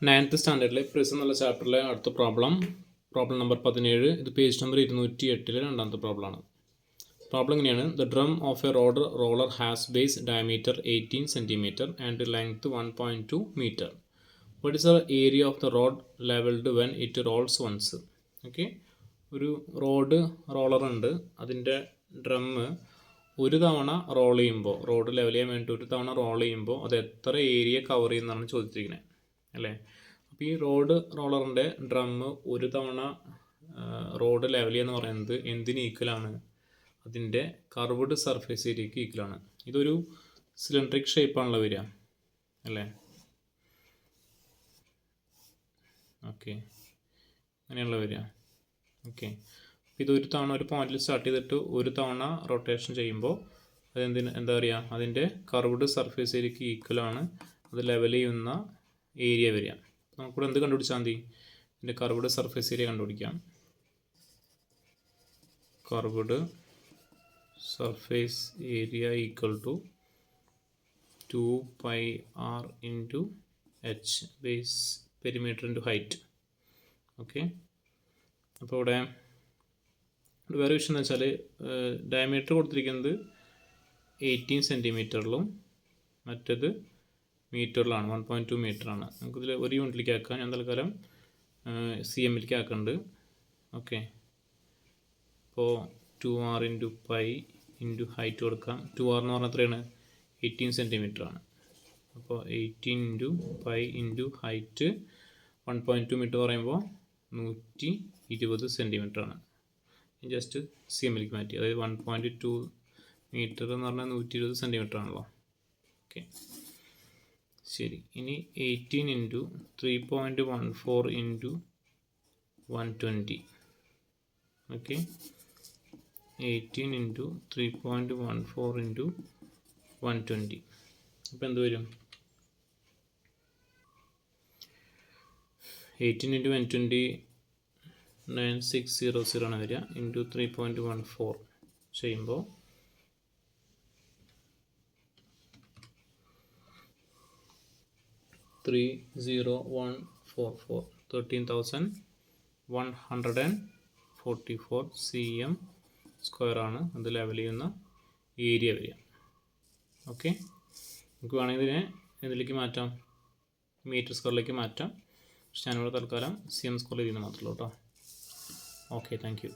9th സ്റ്റാൻഡേർഡിലെ prism എന്നുള്ള ചാപ്റ്ററിലെ അടുത്ത problem number 17. ഇത് പേജ് നമ്പർ 208 രണ്ടാമത്തെ പ്രോബ്ലമാണ്. പ്രോബ്ലം ഇങ്ങനെയാണ്: the drum of a roller has base diameter 18 cm and length 1.2 meter. What is the area of the road levelled when it rolls once? Okay, ഒരു roller ഉണ്ട്, അതിൻ്റെ drum ഒരു തവണ role ചെയ്യുമ്പോൾ, road level ചെയ്യാൻ വേണ്ടി ഒരു തവണ റോൾ ചെയ്യുമ്പോൾ അത് എത്ര ഏരിയ കവർ ചെയ്യുന്നതാണ് ചോദിച്ചിരിക്കുന്നത് അല്ലേ. അപ്പോൾ ഈ റോളറിൻ്റെ ഡ്രമ്മ് ഒരു തവണ റോഡ് ലെവൽ എന്ന് പറയുന്നത് എന്തിന് ഈക്വലാണ്? അതിൻ്റെ കർവ്ഡ് സർഫേസ് ഏരിയക്ക് ഈക്വലാണ്. ഇതൊരു സിലിണ്ടറിക് ഷേപ്പാണല്ലോ വരിക അല്ലേ. ഓക്കെ, അങ്ങനെയുള്ള വരിക. ഓക്കെ, ഇതൊരു തവണ ഒരു പോയിന്റിൽ സ്റ്റാർട്ട് ചെയ്തിട്ട് ഒരു തവണ റൊട്ടേഷൻ ചെയ്യുമ്പോൾ എന്താ പറയുക, അതിൻ്റെ കർവ്ഡ് സർഫേസ് ഏരിയക്ക് ഈക്വലാണ് അത് ലെവൽ ചെയ്യുന്ന ഏരിയ വരിക. നമുക്കിവിടെ എന്ത് കണ്ടുപിടിച്ചാൽ മതി? ഇതിൻ്റെ കർവ്ഡ് സർഫേസ് ഏരിയ കണ്ടുപിടിക്കാം. Curved surface area equal to 2πr into h base perimeter into height. Okay, അപ്പോൾ ഇവിടെ വേറെ വിഷയം എന്ന് വെച്ചാൽ ഡയമീറ്റർ കൊടുത്തിരിക്കുന്നത് 18 cm മറ്റേത് മീറ്ററിലാണ്, 1.2 meter ആണ്. നമുക്കിതിൽ ഒരു യൂണിറ്റിലേക്ക് ആക്കാം. ഞാൻ തൽക്കാലം cm ആക്കുന്നുണ്ട്. ഓക്കെ, അപ്പോൾ 2r into pi into height കൊടുക്കാം. 2r എന്ന് പറഞ്ഞാൽ എത്രയാണ്? 18 cm ആണ്. അപ്പോൾ 18 into pi into height 1.2 meter പറയുമ്പോൾ 120 cm ആണ്. ജസ്റ്റ് cm മാറ്റി, അതായത് 1.2 meter എന്ന് പറഞ്ഞാൽ 120 cm ആണല്ലോ. ഓക്കെ, ശരി. ഇനി 18 into 3.14 into 120. Okay, 18 into 3.14 into 120. അപ്പോൾ എന്ത് വരും? 18 ഇൻറ്റു 120 9600 ആണ് വരിക. ഇൻറ്റു 3.14 ചെയ്യുമ്പോൾ 30144 13,144 cm സ്ക്വയർ ആണ് അത് ലെവൽ ചെയ്യുന്ന ഏരിയ വരിക. ഓക്കെ, നമുക്ക് വേണമെങ്കിൽ ഇതിനെ ഇതിലേക്ക് മാറ്റാം, മീറ്റർ സ്ക്വയറിലേക്ക് മാറ്റാം. പക്ഷെ ഞാനിവിടെ തൽക്കാലം cm സ്ക്വയർ ചെയ്യുന്നത് മാത്രമേ ഉള്ളൂ കേട്ടോ. Okay, thank you.